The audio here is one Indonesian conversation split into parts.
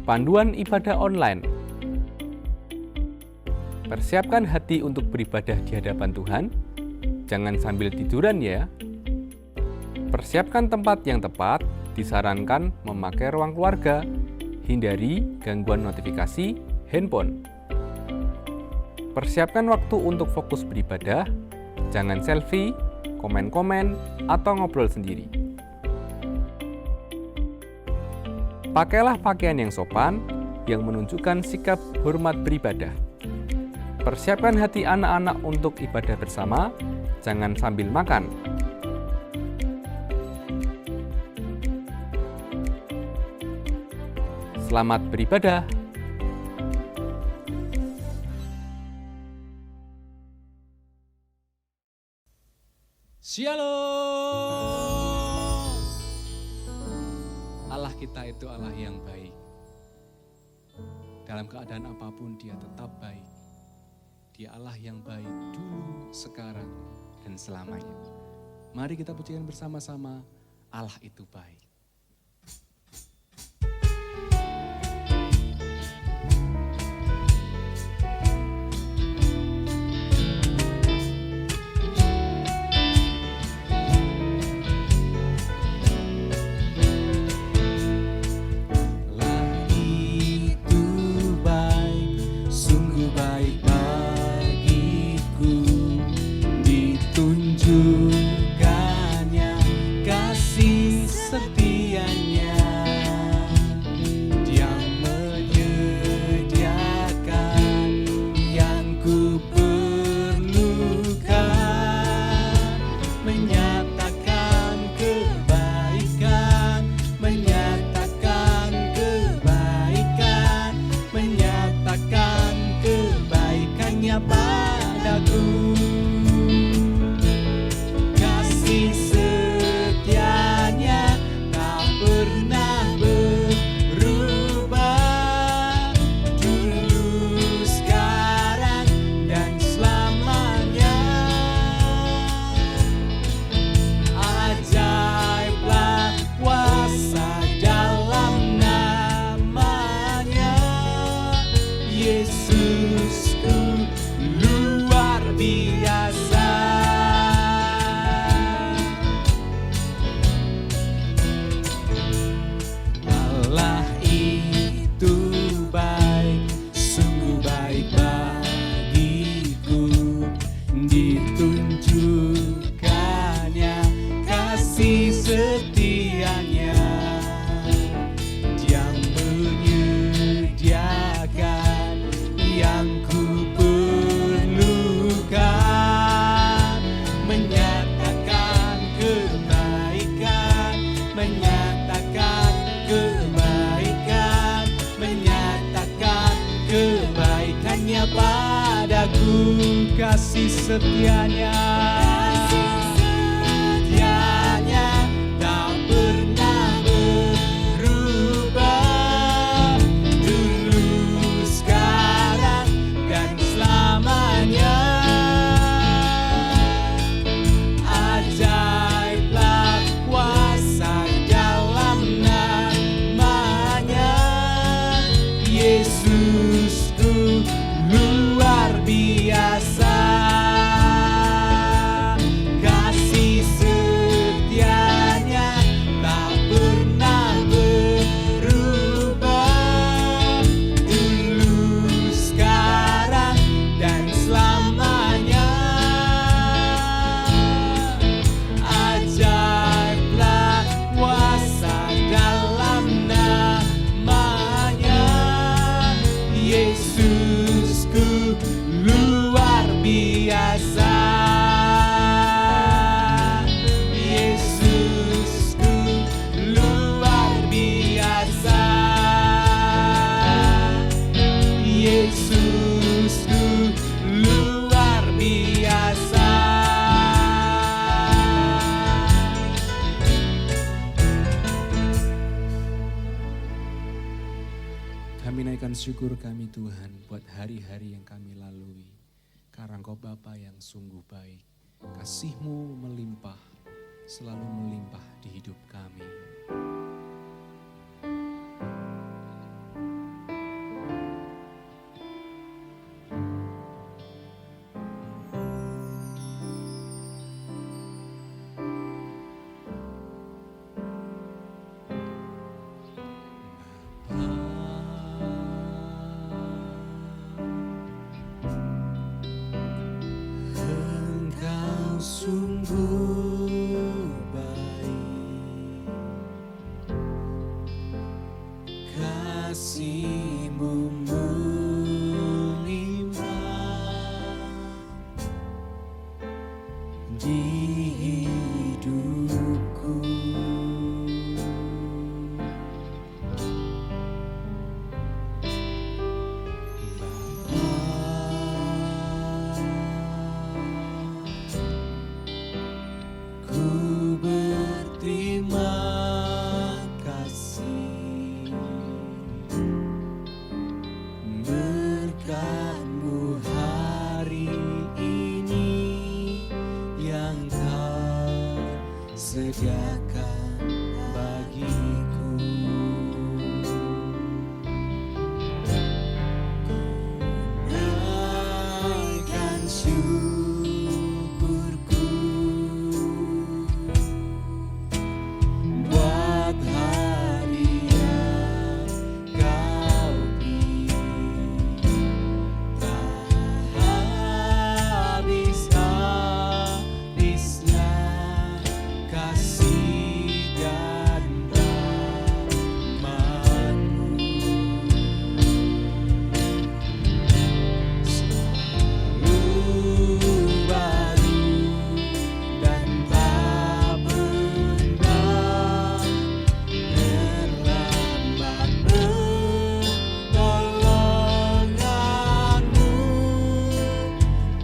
Panduan ibadah online. Persiapkan hati untuk beribadah di hadapan Tuhan. Jangan sambil tiduran ya. Persiapkan tempat yang tepat. Disarankan memakai ruang keluarga. Hindari gangguan notifikasi handphone. Persiapkan waktu untuk fokus beribadah. Jangan selfie, komen-komen, atau ngobrol sendiri. Pakailah pakaian yang sopan, yang menunjukkan sikap hormat beribadah. Persiapkan hati anak-anak untuk ibadah bersama, jangan sambil makan. Selamat beribadah. Shalom. Allah kita itu Allah yang baik. Dalam keadaan apapun dia tetap baik. Dia Allah yang baik dulu, sekarang, dan selamanya. Mari kita pujikan bersama-sama, Allah itu baik. Kasih setianya tak pernah berubah, dulu, sekarang, dan selamanya. Ajaiblah kuasa dalam namanya, Yesusku luar biasa. Kami naikkan syukur kami Tuhan buat hari-hari yang kami lalui. Karena Engkau Bapa yang sungguh baik. Kasih-Mu melimpah, selalu melimpah di hidup kami. sungguh baik, kasih-Mu melimpah di hidupku. Ku berterima kasih, berkat-Mu hari ini yang Kau sediakan bagiku. Naikkan syukurku buat hari yang Kau beri, tak habis-habisnya kasih dan rahmat-Mu. Selalu baru dan tak pernah terlambat pertolongan-Mu,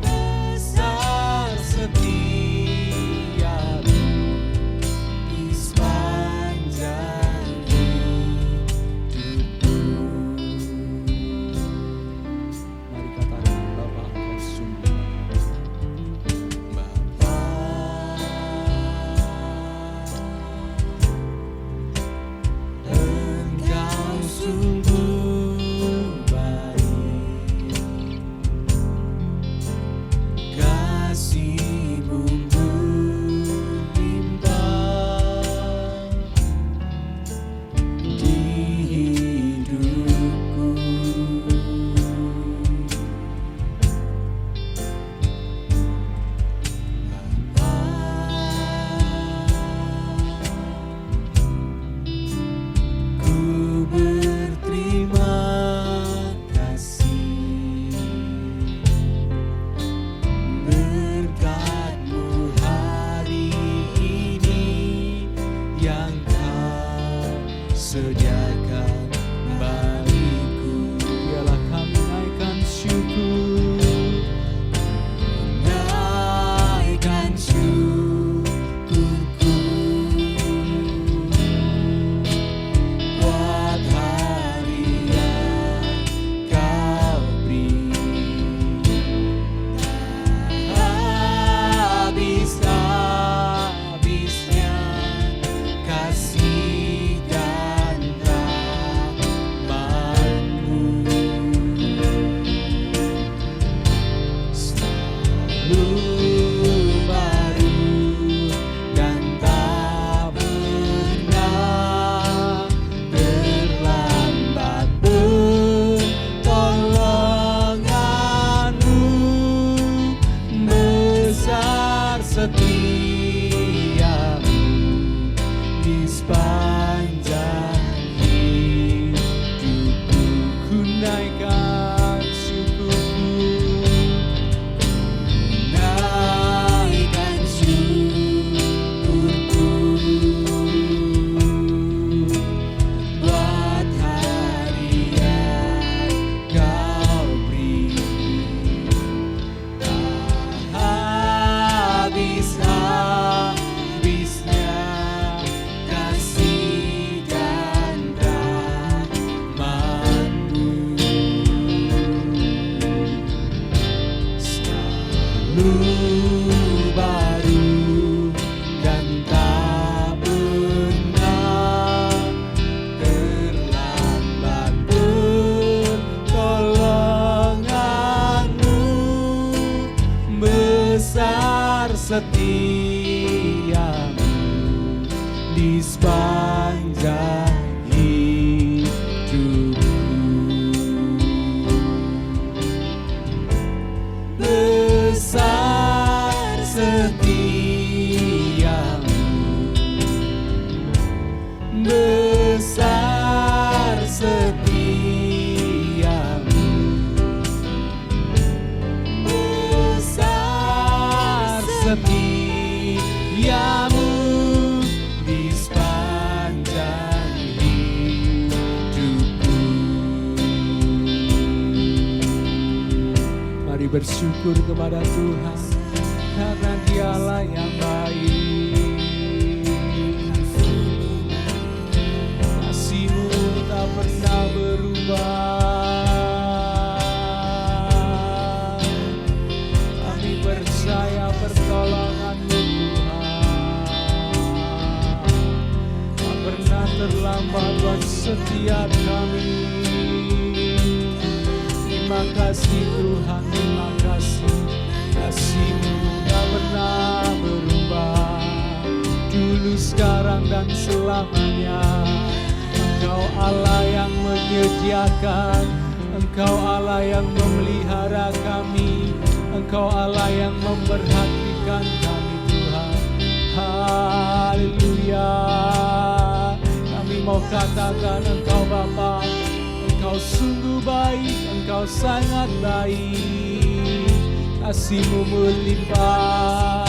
besar setia-Mu di sepanjang hidupku. Mari katakan, Bapa, Engkau sungguh baik. Bapa, Engkau sungguh baik, kasih-Mu melimpah di hidupku. Bapa, ku berterima kasih, berkat-Mu hari ini yang Kau sediakan bagiku. Biarlah kami naikkan syukur, naikkan syukurku buat hari yang Kau beri, tak habis-habisnya kasih dan rahmat-Mu. Selalu baru dan tak pernah terlambat pertolongan-Mu, besar setia-Mu di sepanjang hidupku. Ku naikkan syukurku, naikkan syukurku buat hari yang Kau beri, tak habis-habisnya kasih dan rahmat-Mu. Selalu baru dan tak pernah terlambat pertolongan-Mu, besar setia-Mu di sepanjang hidupku. Besar setia setiamu di sepanjang hidupku. Mari bersyukur kepada Tuhan karena Dialah yang baik. Kasih-Mu tak pernah berubah. Kami percaya pertolongan-Mu Tuhan. Tak pernah terlambat buat setiap kami. Terima kasih Tuhan, terima kasih. Kasih-Mu tak pernah berubah. Dulu, sekarang, dan selamanya. Engkau Allah yang menyediakan, Engkau Allah yang memelihara kami, Engkau Allah yang memperhatikan kami Tuhan. Haleluya. Kami mau katakan Engkau Bapa, Engkau sungguh baik, Engkau sangat baik. Kasih-Mu melimpah.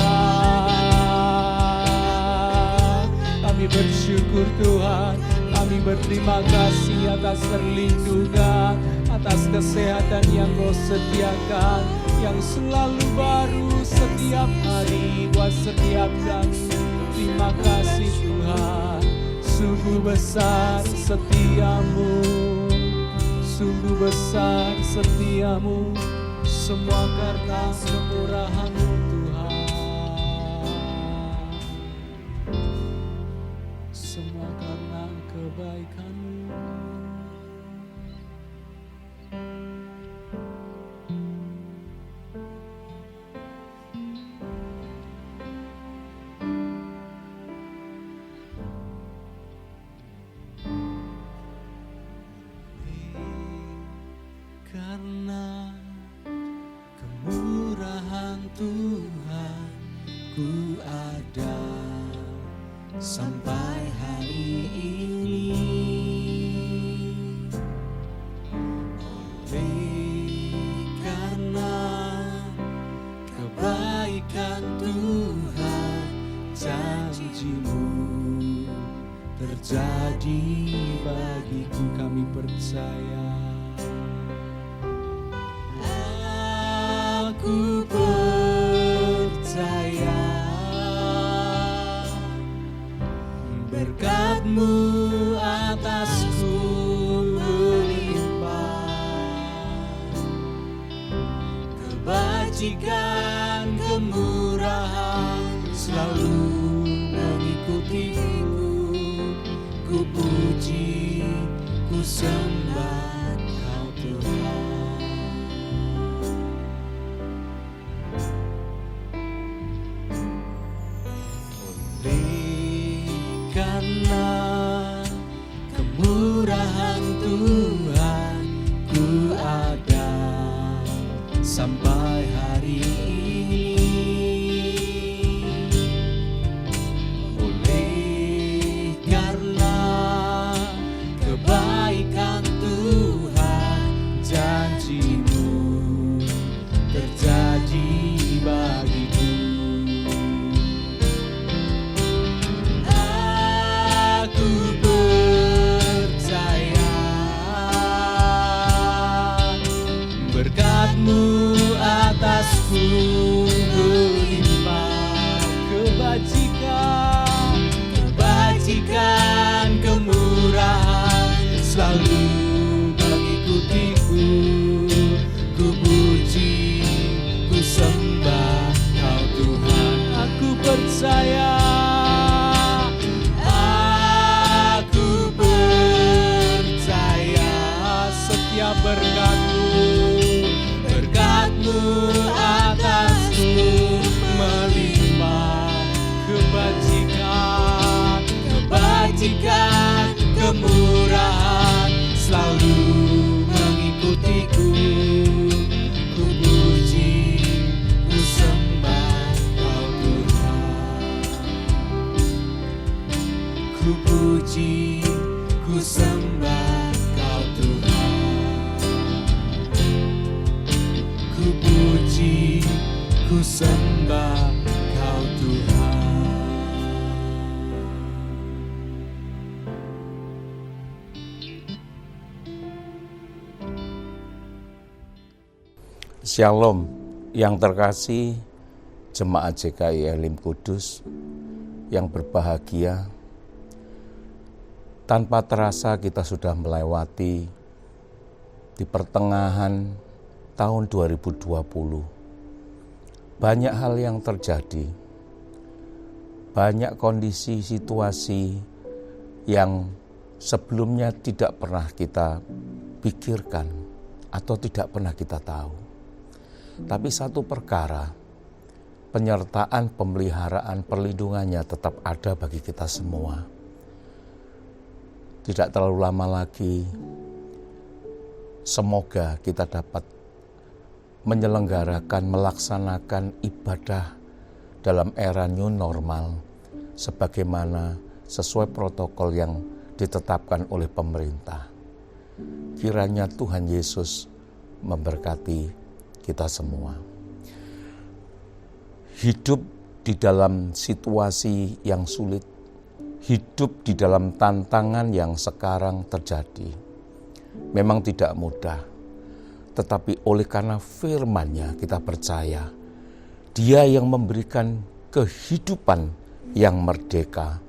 Kami bersyukur Tuhan, kami berterima kasih atas perlindungan, atas kesehatan yang Kau sediakan, yang selalu baru setiap hari buat setiap kami. Terima kasih Tuhan, sungguh besar setiamu, sungguh besar setiamu, semua karena kemurahan-Mu Tuhan. Semua karena kebaikan-Mu. Karena kemurahan Tuhan, ku ada sampai hari ini. Oleh karena kebaikan Tuhan, janji-Mu terjadi bagiku. Kami percaya. Aku percaya berkat-Mu atasku melimpah, kebajikan kemurahan selalu mengikutiku. Ku puji, ku sembah Kau Tuhan. Karena kemurahan Tuhan, ku ada sampai hari ini. Oleh karena kebaikan Tuhan, janji-Mu terjadi bagiku. Berkat-Mu atasku melimpah, kebajikan kemurahan selalu mengikutiku. Ku puji, ku sembah Kau Tuhan. Aku percaya, aku percaya setiap berkat-Mu atasku melimpah, kebajikan kemurahan selalu mengikutiku. Ku puji, ku sembah Kau Tuhan. Ku puji, ku sembah Kau Tuhan. Ku puji, ku sembah Kau Tuhan. Shalom, yang terkasih Jemaat GKI Elim Kudus yang berbahagia. Tanpa terasa kita sudah melewati di pertengahan tahun 2020. Banyak hal yang terjadi, banyak kondisi situasi yang sebelumnya tidak pernah kita pikirkan atau tidak pernah kita tahu. Tapi satu perkara, penyertaan, pemeliharaan, perlindungannya tetap ada bagi kita semua. Tidak terlalu lama lagi, semoga kita dapat menyelenggarakan, melaksanakan ibadah dalam era new normal, sebagaimana sesuai protokol yang ditetapkan oleh pemerintah. Kiranya Tuhan Yesus memberkati kita semua. Hidup di dalam situasi yang sulit, hidup di dalam tantangan yang sekarang terjadi, memang tidak mudah. Tetapi oleh karena firman-Nya kita percaya, Dia yang memberikan kehidupan yang merdeka,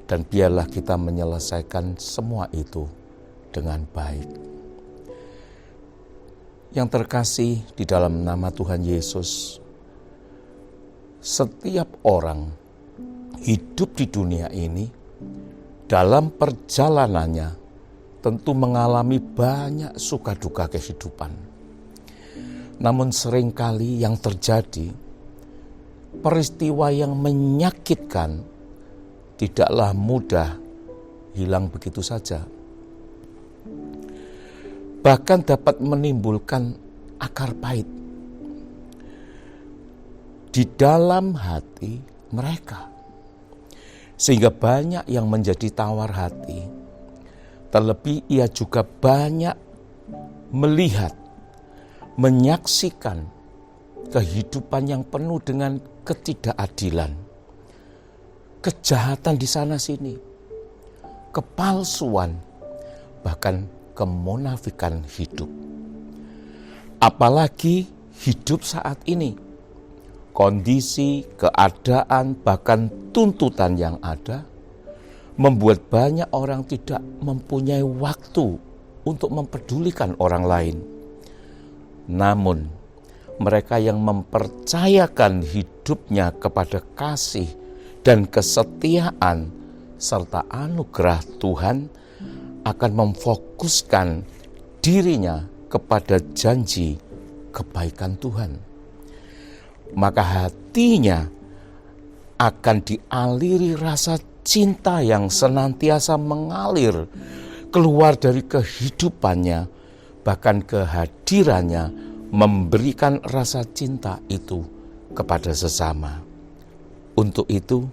dan biarlah kita menyelesaikan semua itu dengan baik. Yang terkasih di dalam nama Tuhan Yesus, setiap orang hidup di dunia ini dalam perjalanannya tentu mengalami banyak suka duka kehidupan. Namun seringkali yang terjadi, peristiwa yang menyakitkan tidaklah mudah hilang begitu saja. Bahkan dapat menimbulkan akar pahit di dalam hati mereka. Sehingga banyak yang menjadi tawar hati. Terlebih ia juga banyak melihat, menyaksikan kehidupan yang penuh dengan ketidakadilan. Kejahatan di sana sini, kepalsuan, bahkan kemunafikan hidup. Apalagi hidup saat ini, kondisi, keadaan, bahkan tuntutan yang ada membuat banyak orang tidak mempunyai waktu untuk mempedulikan orang lain. Namun mereka yang mempercayakan hidupnya kepada kasih dan kesetiaan serta anugerah Tuhan akan memfokuskan dirinya kepada janji kebaikan Tuhan. Maka hatinya akan dialiri rasa cinta yang senantiasa mengalir keluar dari kehidupannya, bahkan kehadirannya memberikan rasa cinta itu kepada sesama. Untuk itu,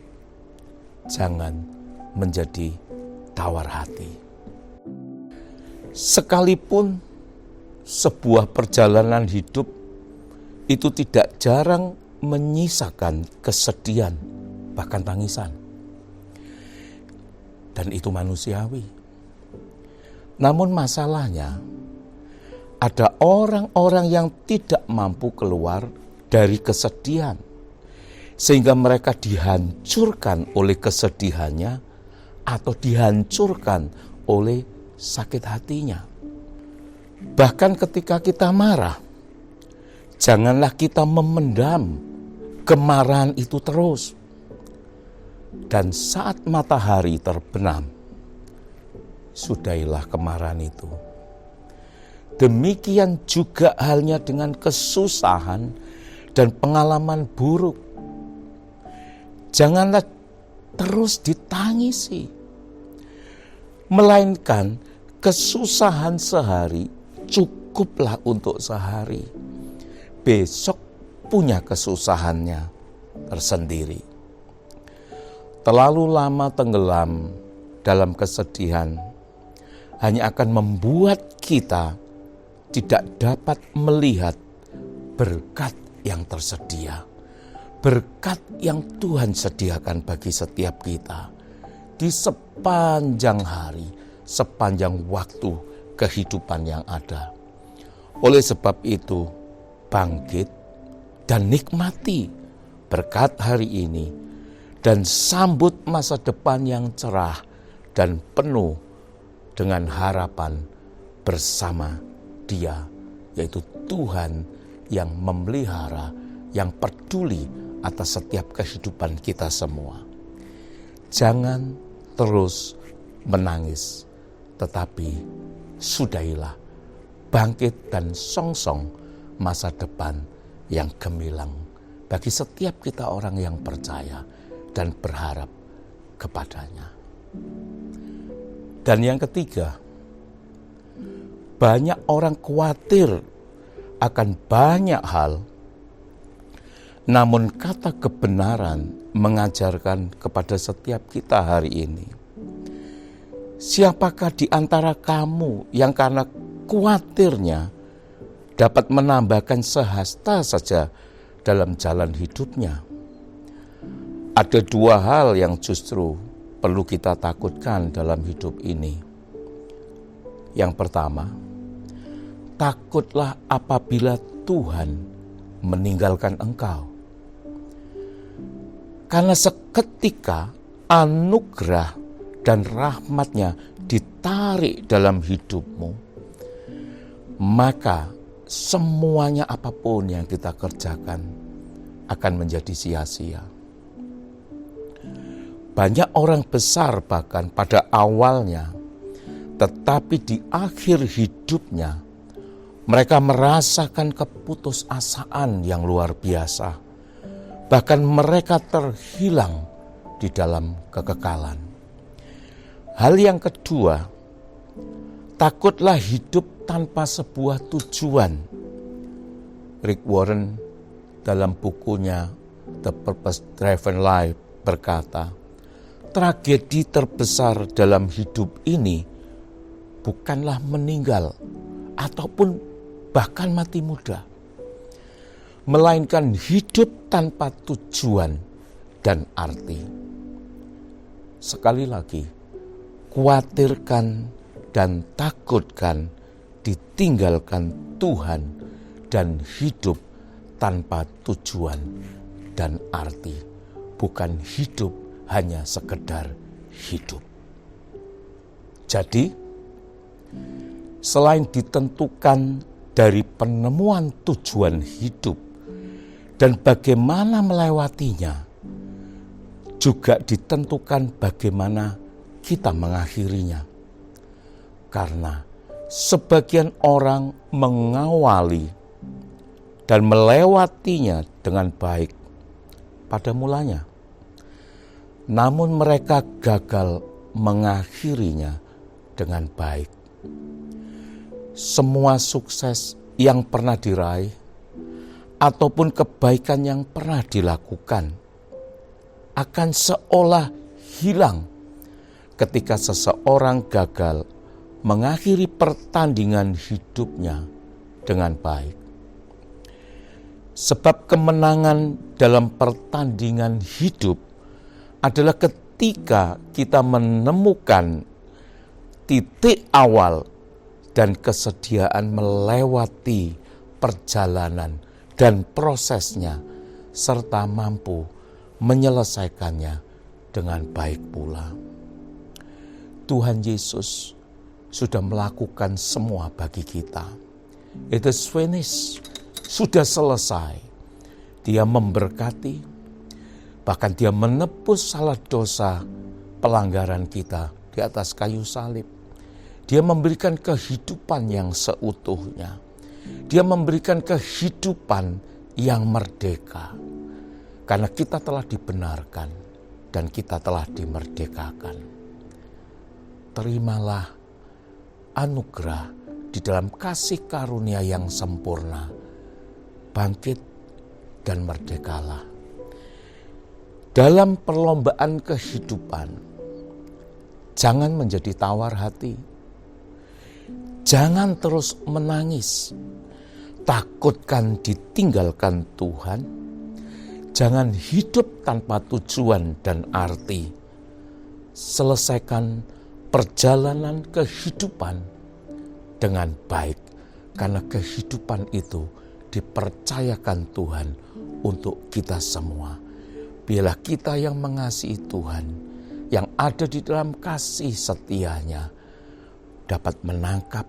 jangan menjadi tawar hati. Sekalipun sebuah perjalanan hidup itu tidak jarang menyisakan kesedihan, bahkan tangisan. Dan itu manusiawi. Namun masalahnya, ada orang-orang yang tidak mampu keluar dari kesedihan, sehingga mereka dihancurkan oleh kesedihannya atau dihancurkan oleh sakit hatinya. Bahkan ketika kita marah, janganlah kita memendam kemarahan itu terus. Dan saat matahari terbenam, sudahilah kemarahan itu. Demikian juga halnya dengan kesusahan dan pengalaman buruk. Janganlah terus ditangisi, melainkan kesusahan sehari cukuplah untuk sehari. Besok punya kesusahannya tersendiri. Terlalu lama tenggelam dalam kesedihan hanya akan membuat kita tidak dapat melihat berkat yang tersedia. Berkat yang Tuhan sediakan bagi setiap kita di sepanjang hari, sepanjang waktu kehidupan yang ada. Oleh sebab itu, bangkit dan nikmati berkat hari ini dan sambut masa depan yang cerah dan penuh dengan harapan bersama Dia, yaitu Tuhan yang memelihara, yang peduli atas setiap kehidupan kita semua. Jangan terus menangis, tetapi sudahilah, bangkit dan songsong masa depan yang gemilang bagi setiap kita orang yang percaya dan berharap kepadanya. Dan yang ketiga, banyak orang khawatir akan banyak hal, namun kata kebenaran mengajarkan kepada setiap kita hari ini, siapakah di antara kamu yang karena khawatirnya dapat menambahkan sehasta saja dalam jalan hidupnya? Ada dua hal yang justru perlu kita takutkan dalam hidup ini. Yang pertama, takutlah apabila Tuhan meninggalkan engkau. Karena seketika anugerah dan rahmat-Nya ditarik dalam hidupmu, maka semuanya apapun yang kita kerjakan akan menjadi sia-sia. Banyak orang besar bahkan pada awalnya, tetapi di akhir hidupnya mereka merasakan keputusasaan yang luar biasa. Bahkan mereka terhilang di dalam kekekalan. Hal yang kedua, takutlah hidup tanpa sebuah tujuan. Rick Warren dalam bukunya The Purpose Driven Life berkata, tragedi terbesar dalam hidup ini bukanlah meninggal ataupun bahkan mati muda, melainkan hidup tanpa tujuan dan arti. Sekali lagi, khawatirkan dan takutkan ditinggalkan Tuhan dan hidup tanpa tujuan dan arti, bukan hidup hanya sekedar hidup. Jadi, selain ditentukan dari penemuan tujuan hidup dan bagaimana melewatinya, juga ditentukan bagaimana kita mengakhirinya. Karena sebagian orang mengawali dan melewatinya dengan baik pada mulanya, namun mereka gagal mengakhirinya dengan baik. Semua sukses yang pernah diraih ataupun kebaikan yang pernah dilakukan akan seolah hilang ketika seseorang gagal mengakhiri pertandingan hidupnya dengan baik. Sebab kemenangan dalam pertandingan hidup adalah ketika kita menemukan titik awal dan kesediaan melewati perjalanan dan prosesnya, serta mampu menyelesaikannya dengan baik pula. Tuhan Yesus sudah melakukan semua bagi kita. It is finished, sudah selesai. Dia memberkati, bahkan Dia menebus salah dosa pelanggaran kita di atas kayu salib. Dia memberikan kehidupan yang seutuhnya. Dia memberikan kehidupan yang merdeka. Karena kita telah dibenarkan dan kita telah dimerdekakan. Terimalah anugerah di dalam kasih karunia yang sempurna. Bangkit dan merdekalah. Dalam perlombaan kehidupan, jangan menjadi tawar hati. Jangan terus menangis. Takutkan ditinggalkan Tuhan. Jangan hidup tanpa tujuan dan arti. Selesaikan perjalanan kehidupan dengan baik. Karena kehidupan itu dipercayakan Tuhan untuk kita semua. Biarlah kita yang mengasihi Tuhan, yang ada di dalam kasih setianya, dapat menangkap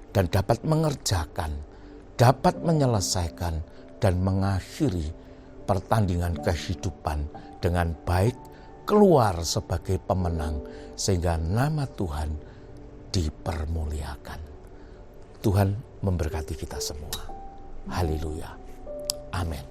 dan dapat mengerjakan, dapat menyelesaikan dan mengakhiri pertandingan kehidupan dengan baik, keluar sebagai pemenang, sehingga nama Tuhan dipermuliakan. Tuhan memberkati kita semua. Haleluya. Amin.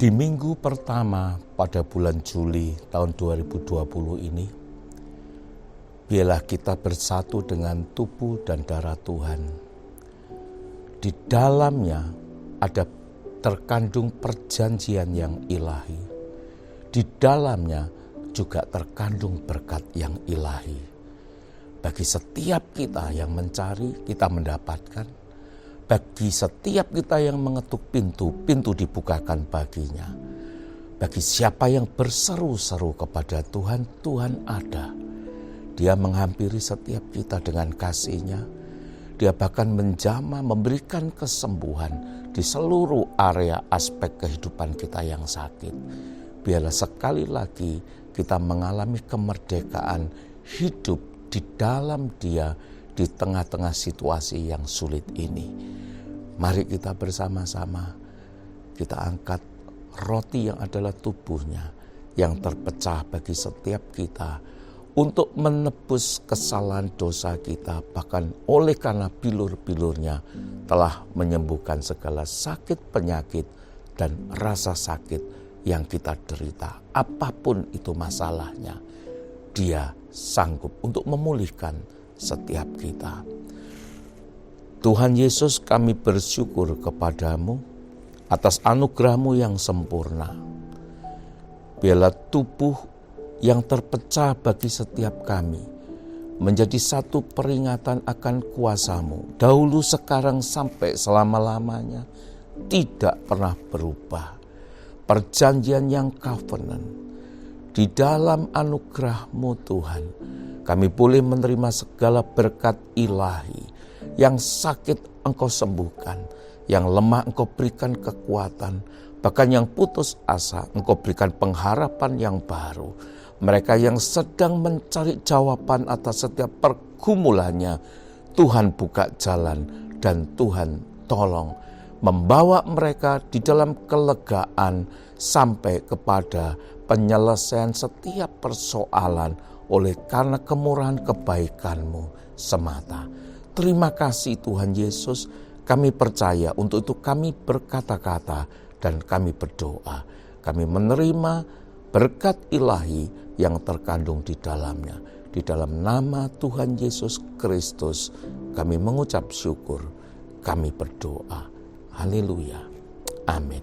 Di minggu pertama pada bulan Juli tahun 2020 ini, biarlah kita bersatu dengan tubuh dan darah Tuhan. Di dalamnya ada terkandung perjanjian yang ilahi. Di dalamnya juga terkandung berkat yang ilahi. Bagi setiap kita yang mencari, kita mendapatkan. Bagi setiap kita yang mengetuk pintu, pintu dibukakan baginya. Bagi siapa yang berseru-seru kepada Tuhan, Tuhan ada. Dia menghampiri setiap kita dengan kasih-Nya. Dia bahkan menjamah, memberikan kesembuhan di seluruh area aspek kehidupan kita yang sakit. Biarlah sekali lagi kita mengalami kemerdekaan hidup di dalam Dia di tengah-tengah situasi yang sulit ini. Mari kita bersama-sama, kita angkat roti yang adalah tubuhnya yang terpecah bagi setiap kita untuk menebus kesalahan dosa kita, bahkan oleh karena bilur-bilurnya telah menyembuhkan segala sakit penyakit dan rasa sakit yang kita derita. Apapun itu masalahnya, Dia sanggup untuk memulihkan setiap kita. Tuhan Yesus, kami bersyukur kepadamu atas anugerah-Mu yang sempurna. Biarlah tubuh yang terpecah bagi setiap kami menjadi satu peringatan akan kuasa-Mu. Dahulu, sekarang, sampai selama-lamanya tidak pernah berubah. Perjanjian yang covenant. Di dalam anugerah-Mu Tuhan, kami boleh menerima segala berkat ilahi. Yang sakit Engkau sembuhkan, yang lemah Engkau berikan kekuatan, bahkan yang putus asa Engkau berikan pengharapan yang baru. Mereka yang sedang mencari jawaban atas setiap pergumulannya, Tuhan buka jalan dan Tuhan tolong membawa mereka di dalam kelegaan sampai kepada penyelesaian setiap persoalan oleh karena kemurahan kebaikan-Mu semata. Terima kasih Tuhan Yesus, kami percaya, untuk itu kami berkata-kata dan kami berdoa. Kami menerima berkat ilahi yang terkandung di dalamnya. Di dalam nama Tuhan Yesus Kristus kami mengucap syukur, kami berdoa. Haleluya. Amin.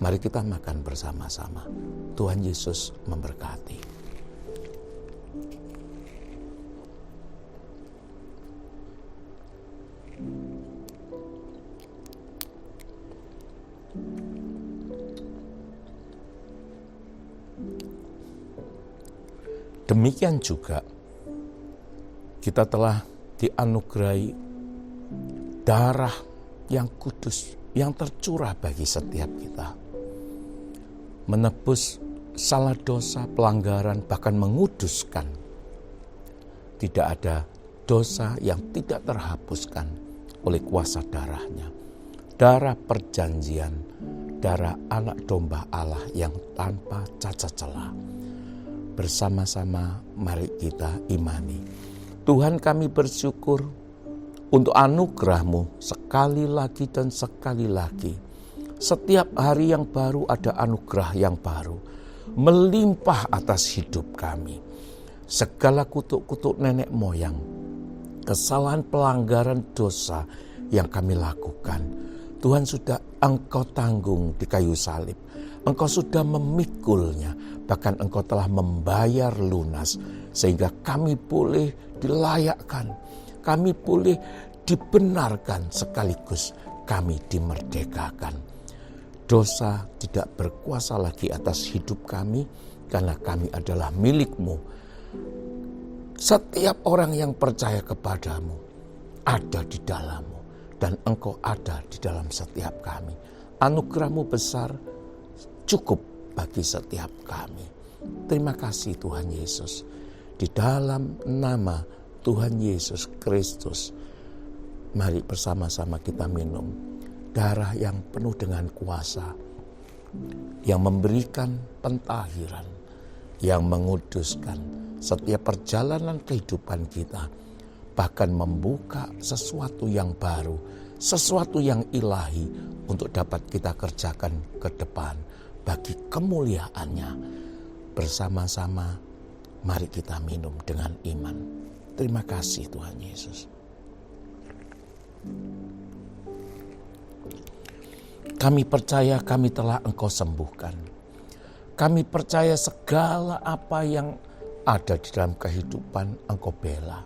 Mari kita makan bersama-sama. Tuhan Yesus memberkati. Demikian juga kita telah dianugerahi darah yang kudus yang tercurah bagi setiap kita, menebus salah dosa, pelanggaran, bahkan menguduskan. Tidak ada dosa yang tidak terhapuskan oleh kuasa darahnya. Darah perjanjian, darah anak domba Allah yang tanpa cacat celah. Bersama-sama mari kita imani. Tuhan, kami bersyukur untuk anugerah-Mu sekali lagi dan sekali lagi. Setiap hari yang baru ada anugerah yang baru melimpah atas hidup kami. Segala kutuk-kutuk nenek moyang, kesalahan pelanggaran dosa yang kami lakukan, Tuhan sudah Engkau tanggung di kayu salib. Engkau sudah memikulnya, bahkan Engkau telah membayar lunas, sehingga kami boleh dilayakkan, kami boleh dibenarkan, sekaligus kami dimerdekakan. Dosa tidak berkuasa lagi atas hidup kami, karena kami adalah milik-Mu. Setiap orang yang percaya kepadamu ada di dalam-Mu, dan Engkau ada di dalam setiap kami. Anugerah-Mu besar, cukup bagi setiap kami. Terima kasih Tuhan Yesus. Di dalam nama Tuhan Yesus Kristus, mari bersama-sama kita minum darah yang penuh dengan kuasa, yang memberikan pentahiran, yang menguduskan setiap perjalanan kehidupan kita, bahkan membuka sesuatu yang baru, sesuatu yang ilahi untuk dapat kita kerjakan ke depan bagi kemuliaannya. Bersama-sama mari kita minum dengan iman. Terima kasih Tuhan Yesus. Kami percaya kami telah Engkau sembuhkan. Kami percaya segala apa yang ada di dalam kehidupan Engkau bela.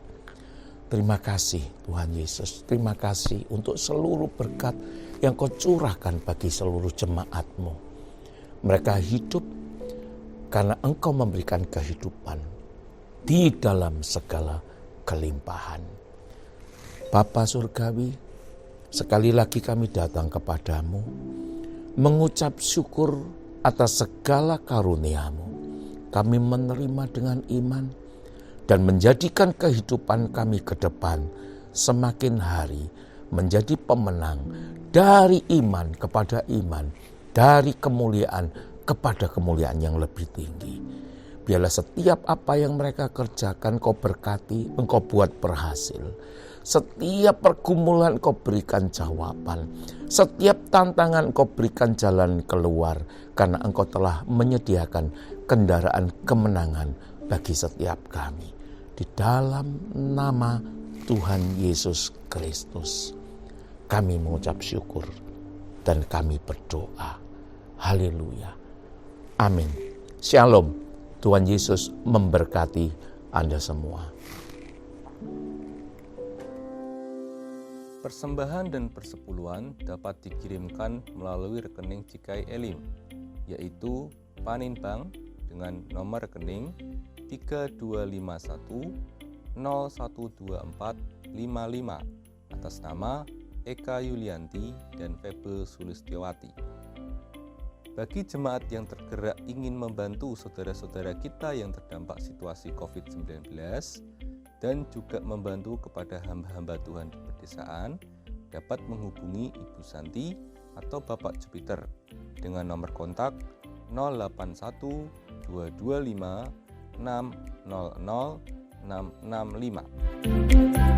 Terima kasih Tuhan Yesus. Terima kasih untuk seluruh berkat yang Kau curahkan bagi seluruh jemaat-Mu. Mereka hidup karena Engkau memberikan kehidupan di dalam segala kelimpahan. Bapa Surgawi, sekali lagi kami datang kepadamu, mengucap syukur atas segala karunia-Mu. Kami menerima dengan iman dan menjadikan kehidupan kami ke depan semakin hari menjadi pemenang dari iman kepada iman, dari kemuliaan kepada kemuliaan yang lebih tinggi. Biarlah setiap apa yang mereka kerjakan Kau berkati, Engkau buat berhasil. Setiap pergumulan Kau berikan jawaban. Setiap tantangan Kau berikan jalan keluar. Karena Engkau telah menyediakan kendaraan kemenangan bagi setiap kami. Di dalam nama Tuhan Yesus Kristus, kami mengucap syukur dan kami berdoa. Haleluya. Amin. Shalom. Tuhan Yesus memberkati Anda semua. Persembahan dan persepuluhan dapat dikirimkan melalui rekening Cikai Elim, yaitu Paninbank dengan nomor rekening 3251 012455 atas nama Eka Yulianti dan Febe Sulistiowati. Bagi jemaat yang tergerak ingin membantu saudara-saudara kita yang terdampak situasi COVID-19 dan juga membantu kepada hamba-hamba Tuhan di pedesaan, dapat menghubungi Ibu Santi atau Bapak Jupiter dengan nomor kontak 081 225 600 665.